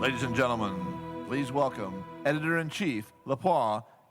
Ladies and gentlemen, please welcome Editor-in-Chief,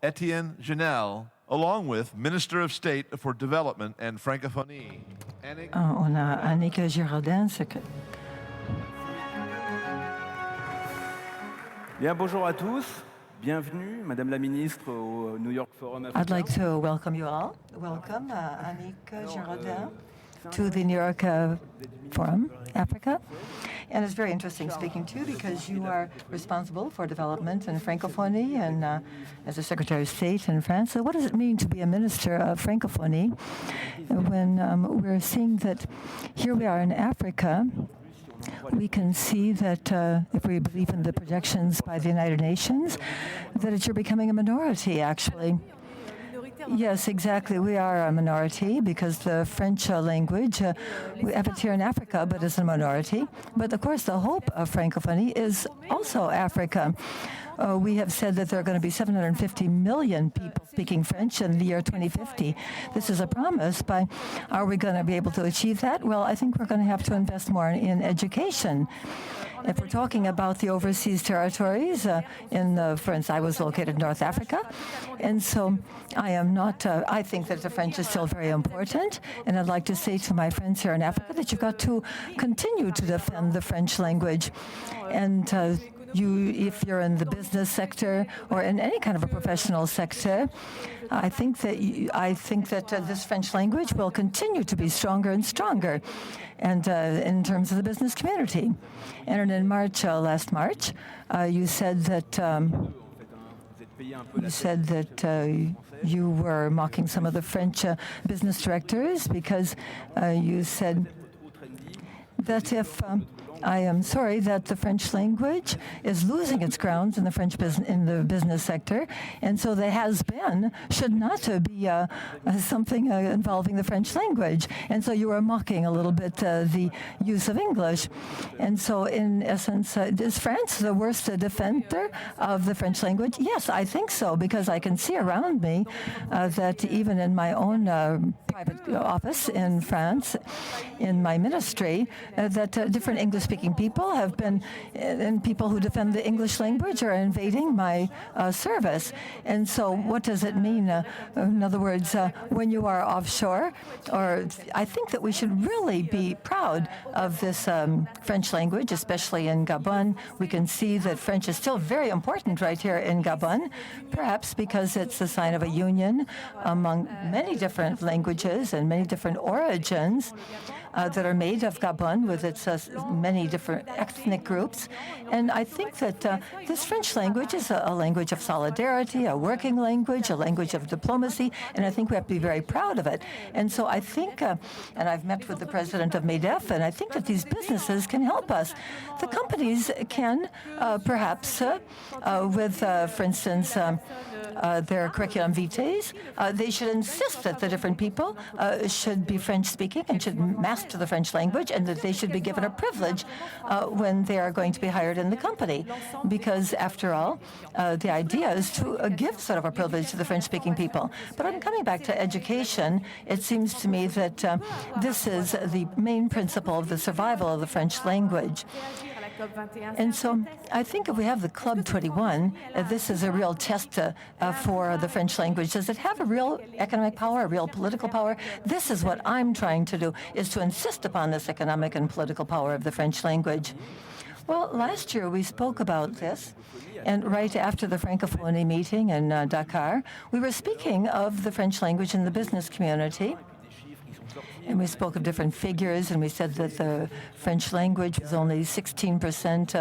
Etienne GERNELLE, along with Minister of State for Development and Francophony, Annick. On a Annick GIRARDIN. Bien, bonjour à tous. Bienvenue, Madame la Ministre, au New York Forum Africain. I'd like to welcome you all. Welcome, Annick GIRARDIN, to the New York Forum Africa. And it's very interesting speaking to you because you are responsible for development and Francophony and as a Secretary of State in France. So what does it mean to be a Minister of Francophony when we're seeing that here we are in Africa? We can see that if we believe in the projections by the United Nations, that you're becoming a minority, actually. Yes, exactly. We are a minority because the French language, we have it here in Africa, but it's a minority. But of course, the hope of Francophony is also Africa. We have said that there are going to be 750 million people speaking French in the year 2050. This is a promise, but are we going to be able to achieve that? Well, I think we're going to have to invest more in education. If we're talking about the overseas territories, for instance, I was located in North Africa, and so I am not, I think that the French is still very important, and I'd like to say to my friends here in Africa that you've got to continue to defend the French language. And if you're in the business sector or in any kind of a professional sector, I think that this French language will continue to be stronger and stronger, and in terms of the business community. And in March, last March, you said that you were mocking some of the French business directors because you said that if I am sorry that the French language is losing its grounds in the business sector, and so the has-been should not be something involving the French language. And so you were mocking a little bit the use of English. And so, in essence, is France the worst defender of the French language? Yes, I think so, because I can see around me that even in my own private office in France, in my ministry, that different English-speaking people have been, and people who defend the English language are invading my service. And so what does it mean? In other words, when you are offshore, or I think that we should really be proud of this French language, especially in Gabon. We can see that French is still very important right here in Gabon, perhaps because it's a sign of a union among many different languages and many different origins that are made of Gabon with its many different ethnic groups. And I think that this French language is a language of solidarity, a working language, a language of diplomacy, and I think we have to be very proud of it. And so I think, and I've met with the president of MEDEF, and I think that these businesses can help us. The companies can perhaps, with, for instance, their curriculum vitae, they should insist that the different people should be French-speaking and should master the French language, and that they should be given a privilege when they are going to be hired in the company. Because, after all, the idea is to give sort of a privilege to the French-speaking people. But I'm coming back to education. It seems to me that this is the main principle of the survival of the French language. And so I think if we have the Club 21, this is a real test for the French language. Does it have a real economic power, a real political power? This is what I'm trying to do, is to insist upon this economic and political power of the French language. Well, last year we spoke about this, and right after the Francophony meeting in Dakar, we were speaking of the French language in the business community. And we spoke of different figures, and we said that the French language was only 16%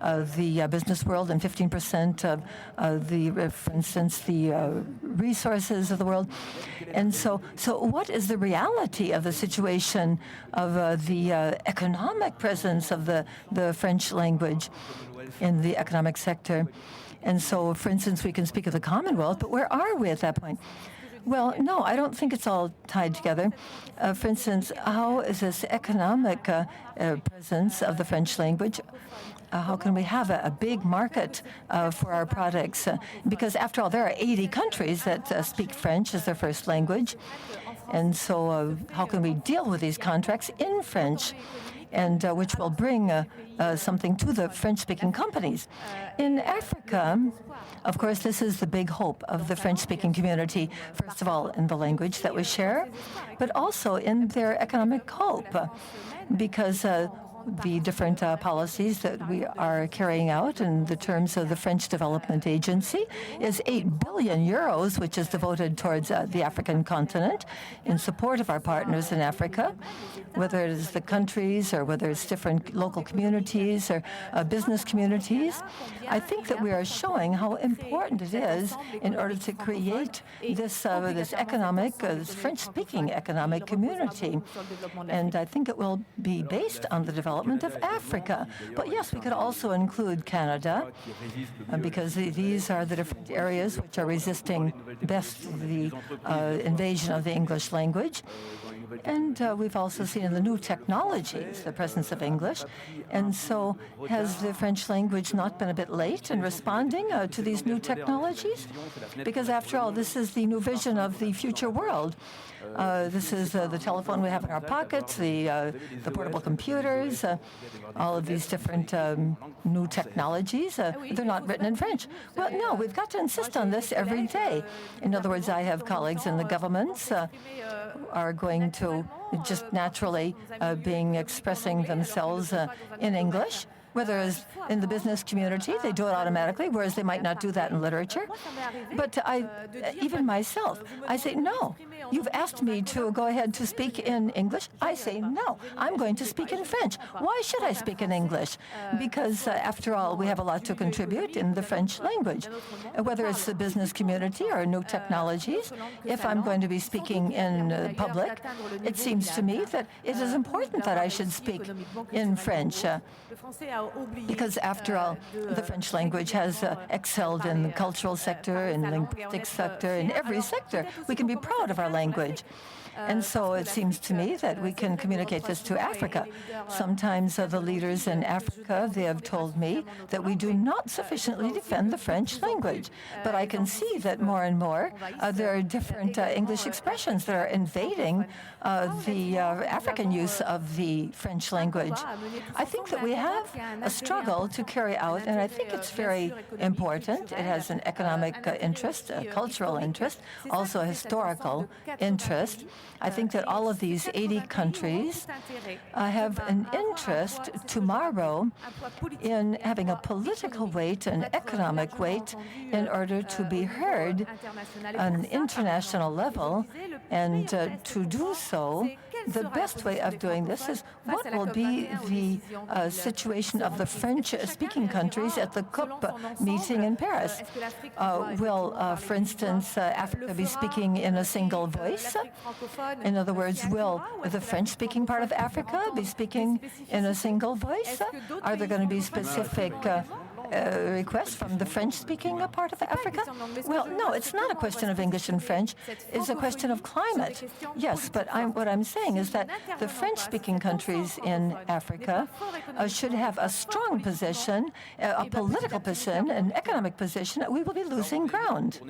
of the business world and 15% of for instance, the resources of the world. And so what is the reality of the situation of the economic presence of the French language in the economic sector? And so, for instance, we can speak of the Commonwealth, but where are we at that point? Well, no, I don't think it's all tied together. For instance, how is this economic presence of the French language? how can we have a big market for our products? Because after all, there are 80 countries that speak French as their first language. And so how can we deal with these contracts in French, and which will bring something to the French-speaking companies? In Africa, of course, this is the big hope of the French-speaking community, first of all, in the language that we share, but also in their economic hope, because the different policies that we are carrying out in the terms of the French Development Agency is 8 billion euros, which is devoted towards the African continent in support of our partners in Africa, whether it is the countries or whether it's different local communities or business communities. I think that we are showing how important it is in order to create this economic, this French-speaking economic community. And I think it will be based on the development of Africa. But yes, we could also include Canada, because these are the different areas which are resisting best the invasion of the English language. And we've also seen in the new technologies the presence of English. And so has the French language not been a bit late in responding to these new technologies? Because after all, this is the new vision of the future world. This is the telephone we have in our pockets, the portable computers, all of these different new technologies. They're not written in French. Well, no, we've got to insist on this every day. In other words, I have colleagues in the governments are going to just naturally expressing themselves in English. Whereas in the business community, they do it automatically, whereas they might not do that in literature. But even myself, I say, no, you've asked me to go ahead to speak in English. I say, no, I'm going to speak in French. Why should I speak in English? Because after all, we have a lot to contribute in the French language. Whether it's the business community or new technologies, if I'm going to be speaking in public, it seems to me that it is important that I should speak in French. Because after all, the French language has excelled in the cultural sector, in the linguistic sector, in every sector. We can be proud of our language. And so it seems to me that we can communicate this to Africa. Sometimes the leaders in Africa, they have told me that we do not sufficiently defend the French language. But I can see that more and more there are different English expressions that are invading the African use of the French language. I think that we have a struggle to carry out, and I think it's very important. It has an economic interest, a cultural interest, also a historical interest. I think that all of these 80 countries have an interest tomorrow in having a political weight, an economic weight, in order to be heard on an international level. And to do so, the best way of doing this is what will be the situation of the French-speaking countries at the COP meeting in Paris? Will, for instance, Africa be speaking in a single voice? In other words, will the French-speaking part of Africa be speaking in a single voice? Are there going to be specific requests from the French-speaking part of Africa? Well, no, it's not a question of English and French. It's a question of climate. Yes, but what I'm saying is that the French-speaking countries in Africa should have a strong position, a political position, an economic position. We will be losing ground.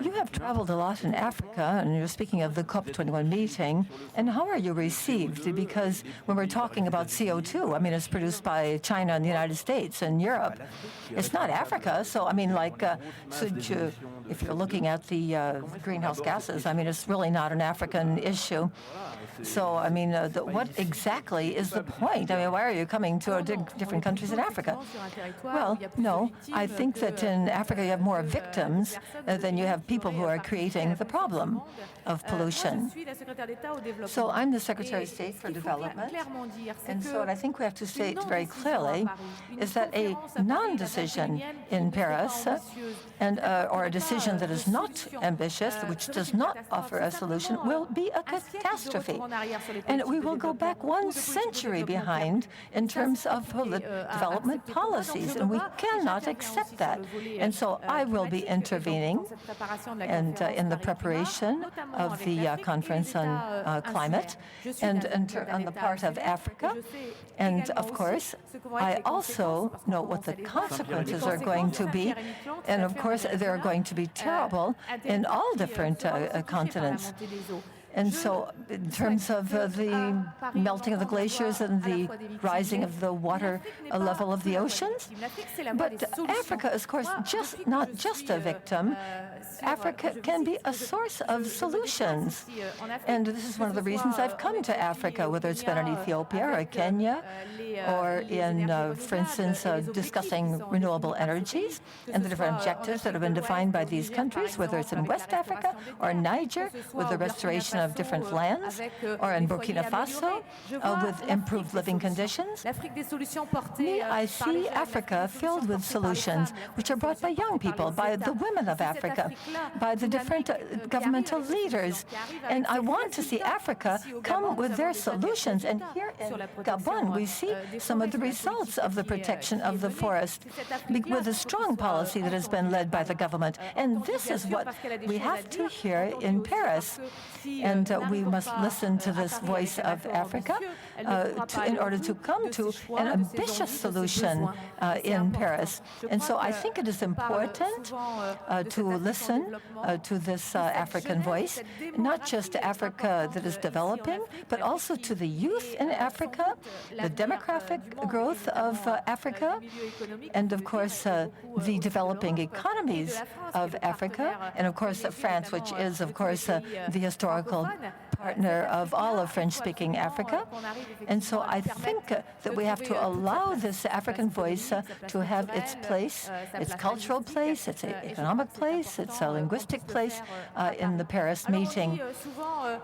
You have traveled a lot in Africa, and you're speaking of the COP21 meeting. And how are you received? Because when we're talking about CO2, I mean, it's produced by China and the United States and Europe. It's not Africa. So, I mean, like, if you're looking at the greenhouse gases, I mean, it's really not an African issue. So, I mean, what exactly is the point? I mean, why are you coming to different countries in Africa? Well, no, I think that in Africa you have more victims than you have people who are creating the problem of pollution. So I'm the Secretary of State for Development, and so what I think we have to state very clearly is that a non-decision in Paris or a decision that is not ambitious, which does not offer a solution, will be a catastrophe. And we will go back 1 century behind in terms of development policies, and we cannot accept that. And so I will be intervening and in the preparation of the conference on climate and on the part of Africa. And of course, I also know what the consequences are going to be. And of course, they're going to be terrible in all different continents. And so in terms of the melting of the glaciers and the rising of the water level of the oceans, but Africa is, of course, not just a victim. Africa can be a source of solutions. And this is one of the reasons I've come to Africa, whether it's been in Ethiopia or Kenya or in, for instance, discussing renewable energies and the different objectives that have been defined by these countries, whether it's in West Africa or Niger with the restoration of different lands, or in Burkina Faso with improved living conditions. I see Africa filled with solutions which are brought by young people, by the women of Africa, by the different governmental leaders. And I want to see Africa come with their solutions. And here in Gabon, we see some of the results of the protection of the forest with a strong policy that has been led by the government. And this is what we have to hear in Paris. And we must listen to this voice of Africa in order to come to an ambitious solution in Paris. And so I think it is important to listen to this African voice, not just to Africa that is developing, but also to the youth in Africa, the demographic growth of Africa, and of course the developing economies of Africa, and of course France, which is of course the historical partner of all of French-speaking Africa. And so I think that we have to allow this African voice to have its place, its cultural place, its economic place, its linguistic place in the Paris meeting.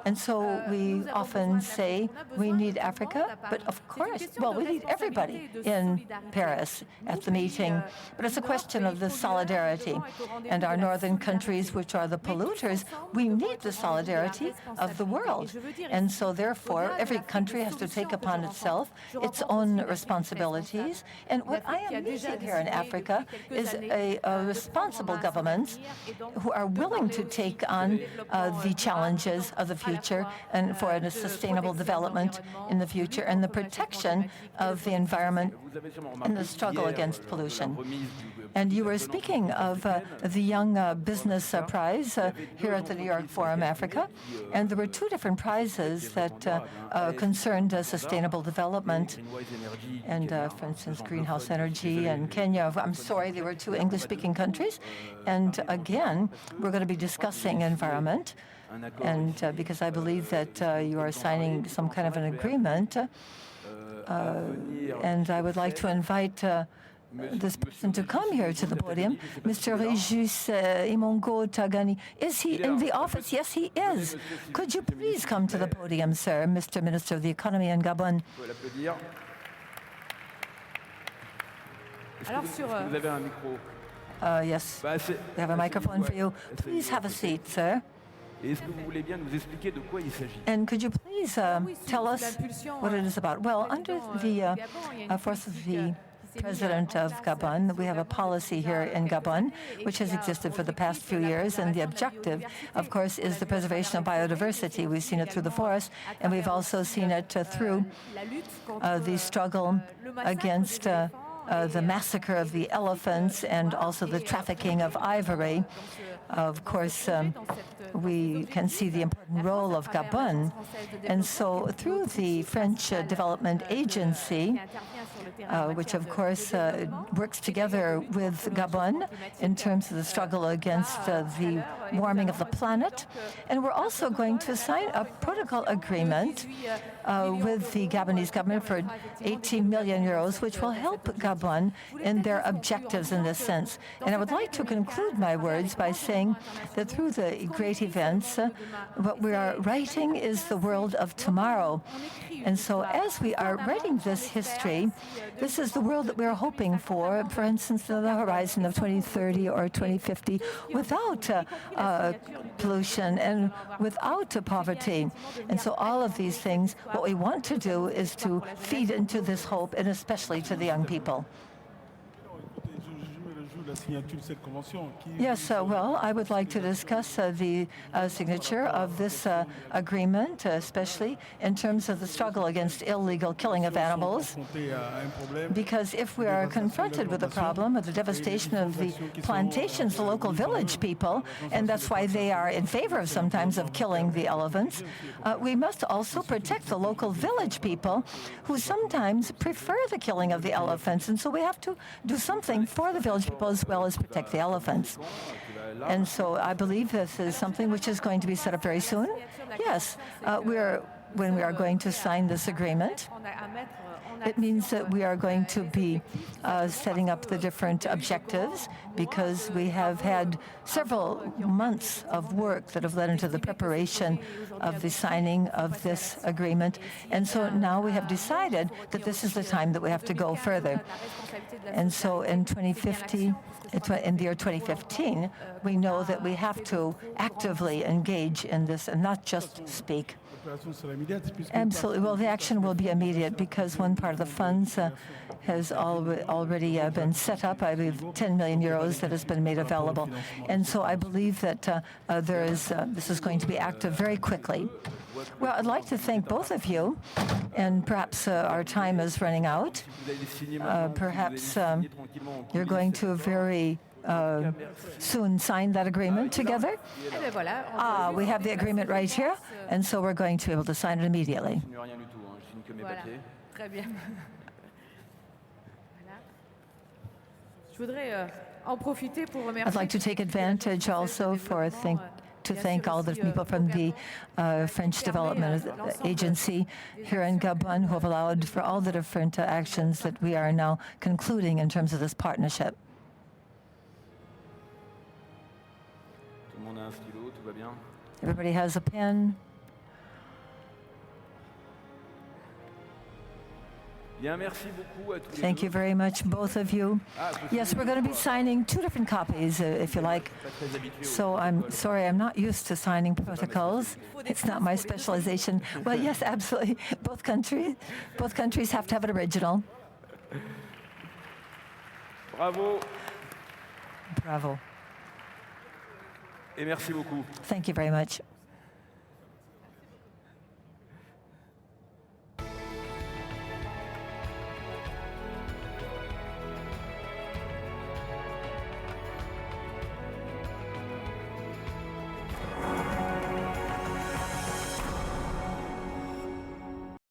And so we often say we need Africa, but of course, well, we need everybody in Paris at the meeting. But it's a question of the solidarity. And our northern countries, which are the polluters, we need the solidarity of the world. And so therefore, every country has to take upon itself its own responsibilities. And what I am meeting here in Africa is a responsible governments who are willing to take on the challenges of the future and for a sustainable development in the future and the protection of the environment and the struggle against pollution. And you were speaking of the Young Business Prize here at the New York Forum Africa, and there were two different prizes that concerned sustainable development and, for instance, greenhouse energy and Kenya. I'm sorry, they were two English-speaking countries. And again, we're going to be discussing environment, and because I believe that you are signing some kind of an agreement, and I would like to invite this person to come here to the podium. Mr. Regis Imongo Tagani. Is he in the office? Yes, he is. Could you please come to the podium, sir, Mr. Minister of the Economy in Gabon? Yes, we have a microphone for you. Please have a seat, sir. And could you please tell us what it is about? Well, under the force of the President of Gabon, we have a policy here in Gabon, which has existed for the past few years, and the objective, of course, is the preservation of biodiversity. We've seen it through the forest, and we've also seen it through the struggle against the massacre of the elephants and also the trafficking of ivory. Of course, we can see the important role of Gabon. And so through the French Development Agency, which of course works together with Gabon in terms of the struggle against the warming of the planet. And we're also going to sign a protocol agreement with the Gabonese government for 18 million euros, which will help Gabon in their objectives in this sense. And I would like to conclude my words by saying saying that through the great events, what we are writing is the world of tomorrow. And so as we are writing this history, this is the world that we are hoping for instance, on the horizon of 2030 or 2050, without pollution and without poverty. And so all of these things, what we want to do is to feed into this hope, and especially to the young people. Yes, well, I would like to discuss the signature of this agreement, especially in terms of the struggle against illegal killing of animals, because if we are confronted with the problem of the devastation of the plantations, the local village people, and that's why they are in favor of sometimes of killing the elephants, we must also protect the local village people who sometimes prefer the killing of the elephants, and so we have to do something for the village people as well as protect the elephants. And so I believe this is something which is going to be set up very soon. Yes, when we are going to sign this agreement, it means that we are going to be setting up the different objectives, because we have had several months of work that have led into the preparation of the signing of this agreement. And so now we have decided that this is the time that we have to go further. And so in 2050, in the year 2015, we know that we have to actively engage in this and not just speak. Absolutely. Well, the action will be immediate, because one part of the funds has already been set up. I believe 10 million euros that has been made available. And so I believe that this is going to be active very quickly. Well, I'd like to thank both of you, and perhaps our time is running out. Perhaps you're going to very soon sign that agreement together. We have the agreement right here, and so we're going to be able to sign it immediately. I'd like to take advantage also to thank all the people from the French Development Agency here in Gabon, who have allowed for all the different actions that we are now concluding in terms of this partnership. Everybody has a pen. Thank you very much, both of you. Yes, we're going to be signing two different copies, if you like. So I'm sorry, I'm not used to signing protocols. It's not my specialization. Well, yes, absolutely. Both countries have to have an original. Bravo. Bravo. Et merci beaucoup. Thank you very much.